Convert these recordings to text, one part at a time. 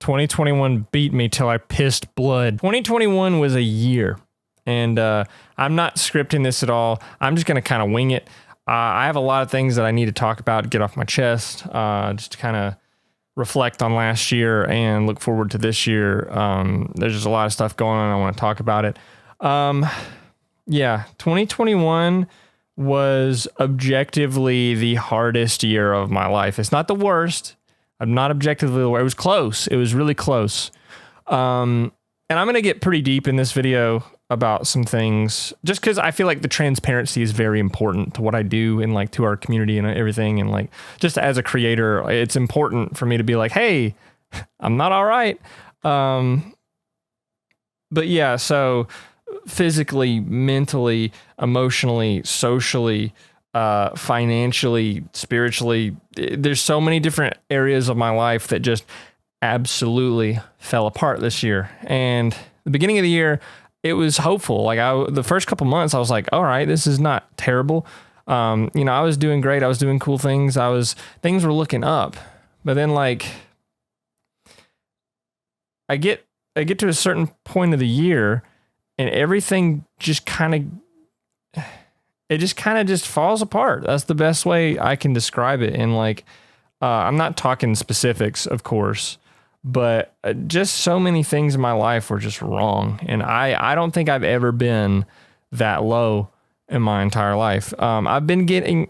2021 beat me till I pissed blood. 2021 was a year, and I'm not scripting this at all. I'm just going to kind of wing it. I have a lot of things that I need to talk about, get off my chest, just to kind of reflect on last year and look forward to this year. There's just a lot of stuff going on. I want to talk about it. 2021 was objectively the hardest year of my life. It's not the worst. I'm not objectively the worst. It was close. It was really close. And I'm going to get pretty deep in this video about some things just because I feel like the transparency is very important to what I do and like to our community and everything. And like, just as a creator, it's important for me to be like, hey, I'm not all right. But yeah, so physically, mentally, emotionally, socially, financially, spiritually, there's so many different areas of my life that just absolutely fell apart this year. And the beginning of the year, it was hopeful. Like the first couple months, I was like, all right, this is not terrible. I was doing great. I was doing cool things. Things were looking up, but then like I get to a certain point of the year and everything just kind of falls apart. That's the best way I can describe it. And like, I'm not talking specifics, of course, but just so many things in my life were just wrong. And I don't think I've ever been that low in my entire life. I've been doing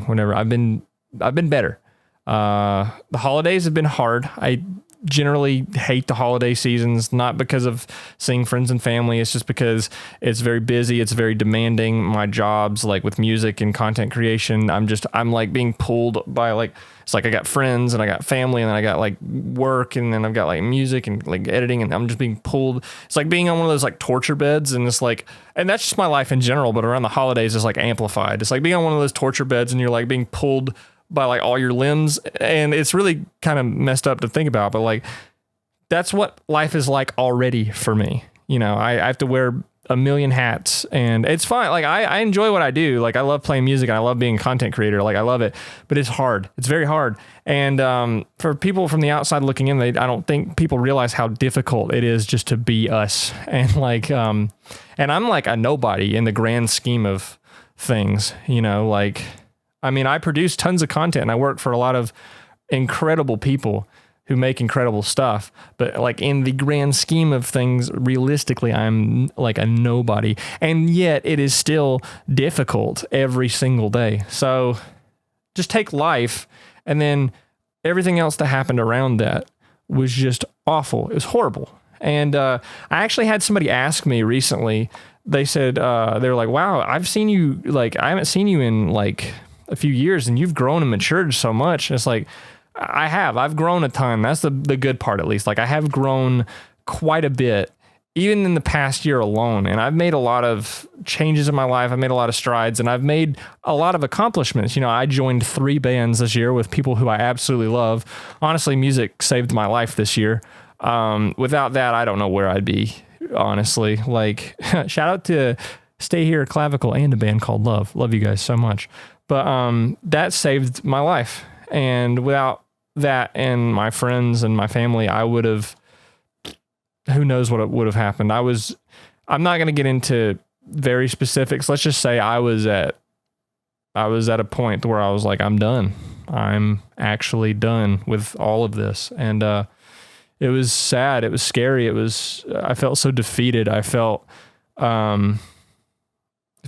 whatever. I've been better. The holidays have been hard. I generally hate the holiday seasons, not because of seeing friends and family. It's just because it's very busy. It's very demanding. My job's like with music and content creation. I'm like being pulled by like, it's like I got friends and I got family and then I got like work and then I've got like music and like editing and I'm just being pulled. It's like being on one of those like torture beds and it's like, and that's just my life in general, but around the holidays it's like amplified. It's like being on one of those torture beds and you're like being pulled by like all your limbs, and it's really kind of messed up to think about, but like that's what life is like already for me. I have to wear a million hats and it's fine. Like I enjoy what I do. Like I love playing music and I love being a content creator. Like I love it, but it's hard. It's very hard. And for people from the outside looking in, I don't think people realize how difficult it is just to be us. And like, and I'm like a nobody in the grand scheme of things, I produce tons of content and I work for a lot of incredible people who make incredible stuff. But like in the grand scheme of things, realistically, I'm like a nobody. And yet it is still difficult every single day. So just take life and then everything else that happened around that was just awful. It was horrible. And I actually had somebody ask me recently, they said, they were like, wow, I haven't seen you in like a few years and you've grown and matured so much. And it's like, I've grown a ton. That's the good part, at least. Like I have grown quite a bit, even in the past year alone. And I've made a lot of changes in my life. I've made a lot of strides and I've made a lot of accomplishments. I joined 3 bands this year with people who I absolutely love. Honestly, music saved my life this year. Without that, I don't know where I'd be, honestly. Like shout out to Stay Here, Clavicle, and a band called Love. Love you guys so much. But that saved my life. And without that and my friends and my family, I would have, who knows what would have happened. I'm not going to get into very specifics. Let's just say I was at a point where I was like, I'm done. I'm actually done with all of this. And it was sad. It was scary. I felt so defeated. I felt like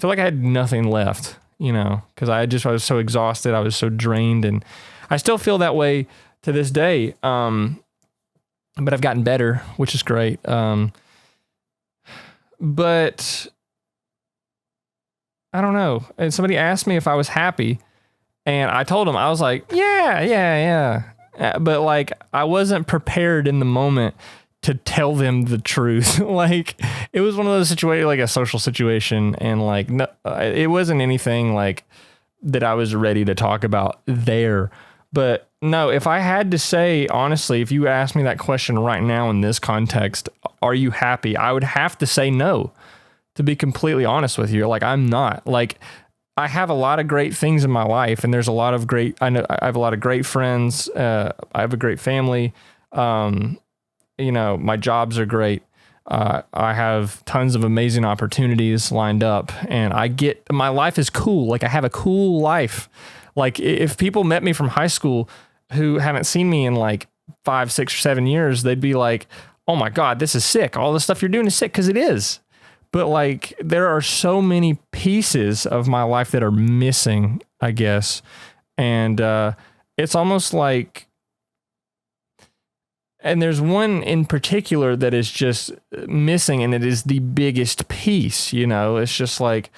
I had nothing left. Because I was so exhausted. I was so drained, and I still feel that way to this day. But I've gotten better, which is great. But I don't know. And somebody asked me if I was happy, and I told them I was like, yeah. But like I wasn't prepared in the moment to tell them the truth. Like it was one of those situations, like a social situation. And like, no, it wasn't anything like that I was ready to talk about there. But no, if I had to say, honestly, if you asked me that question right now in this context, are you happy? I would have to say no, to be completely honest with you. Like I'm not. Like I have a lot of great things in my life, and there's a lot of great, I have a lot of great friends. I have a great family. My jobs are great. I have tons of amazing opportunities lined up, and my life is cool. Like, I have a cool life. Like, if people met me from high school who haven't seen me in like 5, 6, or 7 years, they'd be like, oh my God, this is sick. All the stuff you're doing is sick, because it is. But like, there are so many pieces of my life that are missing, I guess. And it's almost like, and there's one in particular that is just missing, and it is the biggest piece, it's just like,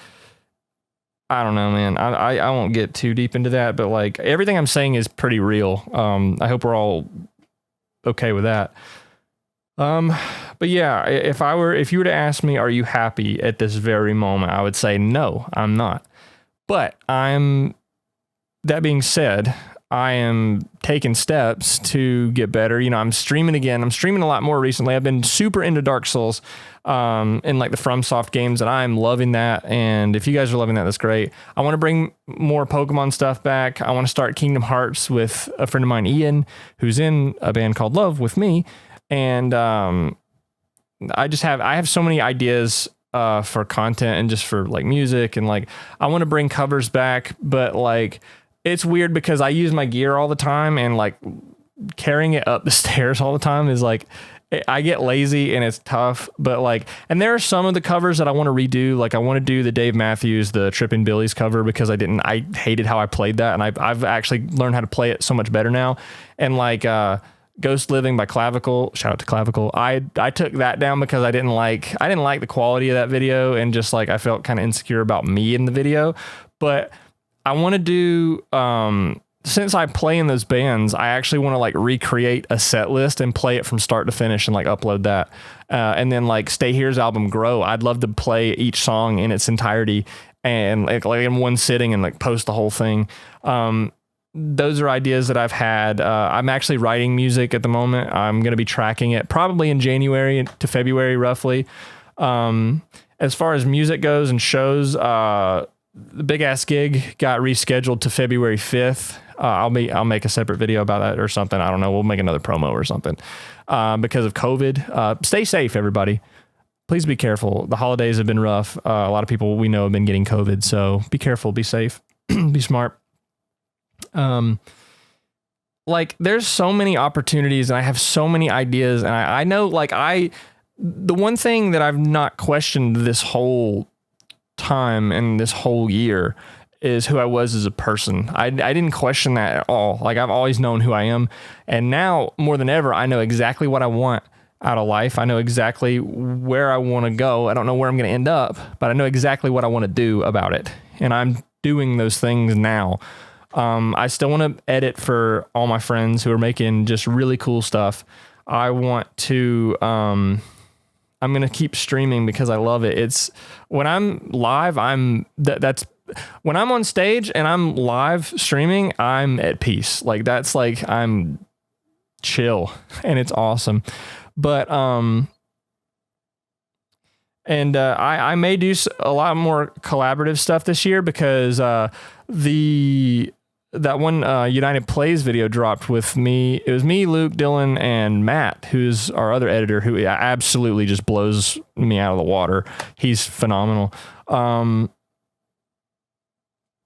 I don't know, man. I won't get too deep into that, but like, everything I'm saying is pretty real. I hope we're all okay with that. But yeah, if you were to ask me, are you happy at this very moment? I would say, no, I'm not. But that being said, I am taking steps to get better. I'm streaming again. I'm streaming a lot more recently. I've been super into Dark Souls, in like the FromSoft games, and I'm loving that. And if you guys are loving that, that's great. I want to bring more Pokemon stuff back. I want to start Kingdom Hearts with a friend of mine, Ian, who's in a band called Love with me. And I have so many ideas for content and just for like music, and like, I want to bring covers back, but like, it's weird because I use my gear all the time, and like carrying it up the stairs all the time is like, I get lazy and it's tough. But like, and there are some of the covers that I want to redo. Like, I want to do the Dave Matthews, the Trippin' Billies cover, because I hated how I played that, and I've actually learned how to play it so much better now. And like, Ghost Living by Clavicle, shout out to Clavicle. I took that down because I didn't like the quality of that video, and just like, I felt kind of insecure about me in the video. But I want to do, since I play in those bands, I actually want to like recreate a set list and play it from start to finish and like upload that. And then like Stay Here's album Grow, I'd love to play each song in its entirety and like in one sitting and like post the whole thing. Those are ideas that I've had. I'm actually writing music at the moment. I'm going to be tracking it probably in January to February, roughly. As far as music goes and shows, the Big Ass Gig got rescheduled to February 5th. I'll make a separate video about that or something. I don't know. We'll make another promo or something, because of COVID. Stay safe, everybody. Please be careful. The holidays have been rough. A lot of people we know have been getting COVID, so be careful, be safe, be smart. Like, there's so many opportunities, and I have so many ideas, and I know, like, the one thing that I've not questioned this whole time and this whole year is who I was as a person. I didn't question that at all. Like, I've always known who I am, and now more than ever, I know exactly what I want out of life. I know exactly where I want to go. I don't know where I'm going to end up, but I know exactly what I want to do about it, and I'm doing those things now. I still want to edit for all my friends who are making just really cool stuff. I want to, I'm going to keep streaming because I love it. It's when I'm live, that's when I'm on stage and I'm live streaming, I'm at peace. Like, that's like, I'm chill and it's awesome. But, I may do a lot more collaborative stuff this year because, that one United Plays video dropped with me. It was me, Luke, Dylan, and Matt, who's our other editor, who absolutely just blows me out of the water. He's phenomenal.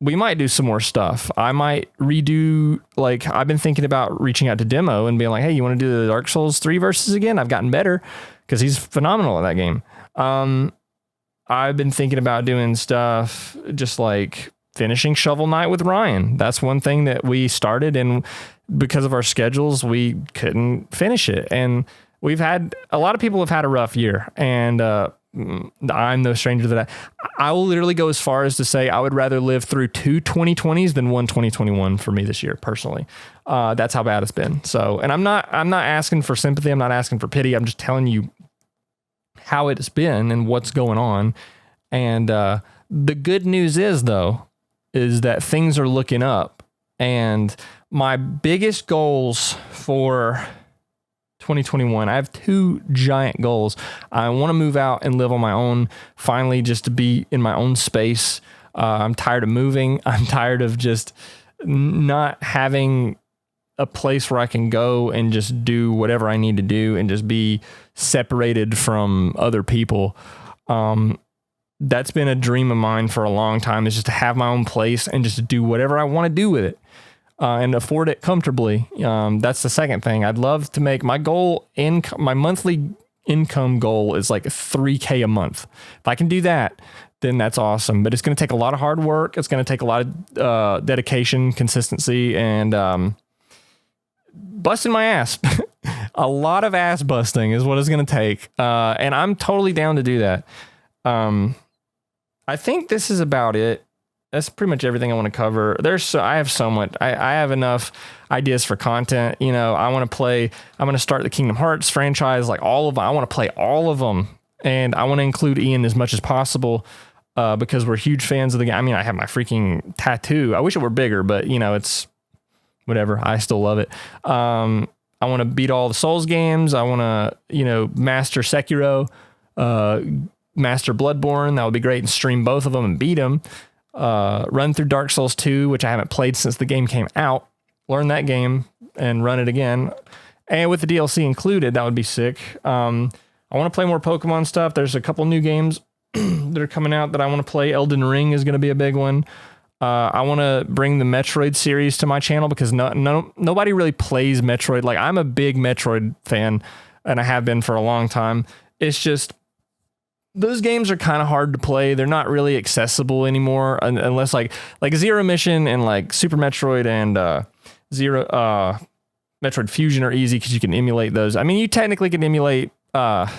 We might do some more stuff. I might redo, like, I've been thinking about reaching out to Demo and being like, hey, you want to do the Dark Souls 3 verses again? I've gotten better because he's phenomenal at that game. I've been thinking about doing stuff just like finishing Shovel Knight with Ryan. That's one thing that we started, and because of our schedules, we couldn't finish it. And we've had, a lot of people have had a rough year, and I'm no stranger to that. I will literally go as far as to say I would rather live through 2 2020s than 1 2021 for me this year, personally. That's how bad it's been. So, and I'm not asking for sympathy. I'm not asking for pity. I'm just telling you how it's been and what's going on. And the good news is, though, is that things are looking up, and my biggest goals for 2021, I have 2 giant goals. I want to move out and live on my own, finally, just to be in my own space. I'm tired of moving. I'm tired of just not having a place where I can go and just do whatever I need to do and just be separated from other people. That's been a dream of mine for a long time, is just to have my own place and just do whatever I want to do with it, and afford it comfortably. That's the second thing. I'd love to make my my monthly income goal is like $3,000 a month. If I can do that, then that's awesome. But it's going to take a lot of hard work. It's going to take a lot of dedication, consistency, and busting my ass. A lot of ass busting is what it's going to take. And I'm totally down to do that. I think this is about it. That's pretty much everything I want to cover. I have so much. I have enough ideas for content. You know, I'm going to start the Kingdom Hearts franchise, like all of them. I want to play all of them. And I want to include Ian as much as possible, because we're huge fans of the game. I mean, I have my freaking tattoo. I wish it were bigger, but you know, it's whatever. I still love it. I want to beat all the Souls games. I want to, you know, master Sekiro, master Bloodborne. That would be great, and stream both of them and beat them. Run through Dark Souls 2, which I haven't played since the game came out. Learn that game and run it again. And with the DLC included, that would be sick. I want to play more Pokemon stuff. There's a couple new games that are coming out that I want to play. Elden Ring is going to be a big one. I want to bring the Metroid series to my channel, because nobody really plays Metroid. Like, I'm a big Metroid fan, and I have been for a long time. It's just, those games are kind of hard to play. They're not really accessible anymore, unless like Zero Mission and like Super Metroid and Metroid Fusion are easy because you can emulate those. I mean, you technically can emulate Prime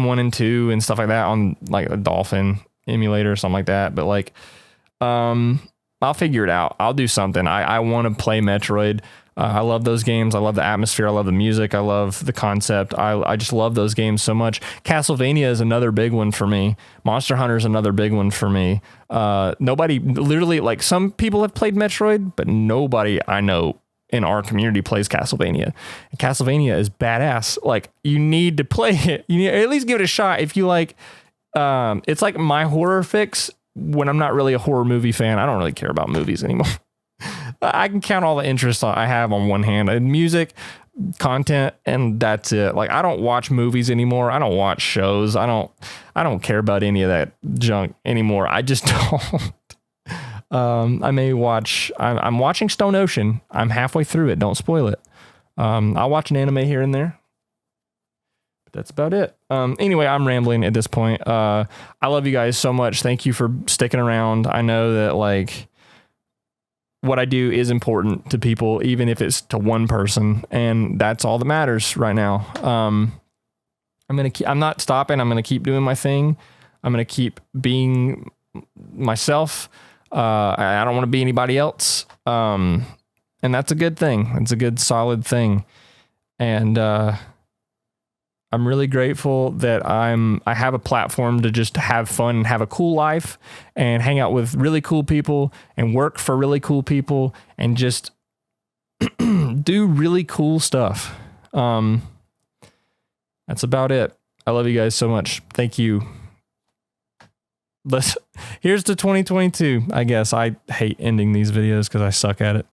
1 and 2 and stuff like that on like a Dolphin emulator or something like that. But like, I'll figure it out. I'll do something. I want to play Metroid. I love those games. I love the atmosphere. I love the music. I love the concept. I just love those games so much. Castlevania is another big one for me. Monster Hunter is another big one for me. Nobody, literally, like, some people have played Metroid, but nobody I know in our community plays Castlevania. And Castlevania is badass. Like, you need to play it. You need to at least give it a shot. If you like, it's like my horror fix when I'm not really a horror movie fan. I don't really care about movies anymore. I can count all the interests I have on one hand. Music, content, and that's it. Like, I don't watch movies anymore. I don't watch shows. I don't care about any of that junk anymore. I just don't. I may watch. I'm watching Stone Ocean. I'm halfway through it. Don't spoil it. I'll watch an anime here and there. But that's about it. Anyway, I'm rambling at this point. I love you guys so much. Thank you for sticking around. I know that, like, what I do is important to people, even if it's to one person, and that's all that matters right now. I'm not stopping. I'm gonna keep doing my thing. I'm gonna keep being myself. I don't want to be anybody else. And that's a good thing. It's a good, solid thing. And I'm really grateful that I have a platform to just have fun and have a cool life and hang out with really cool people and work for really cool people and just do really cool stuff. That's about it. I love you guys so much. Thank you. Here's to 2022. I guess I hate ending these videos because I suck at it.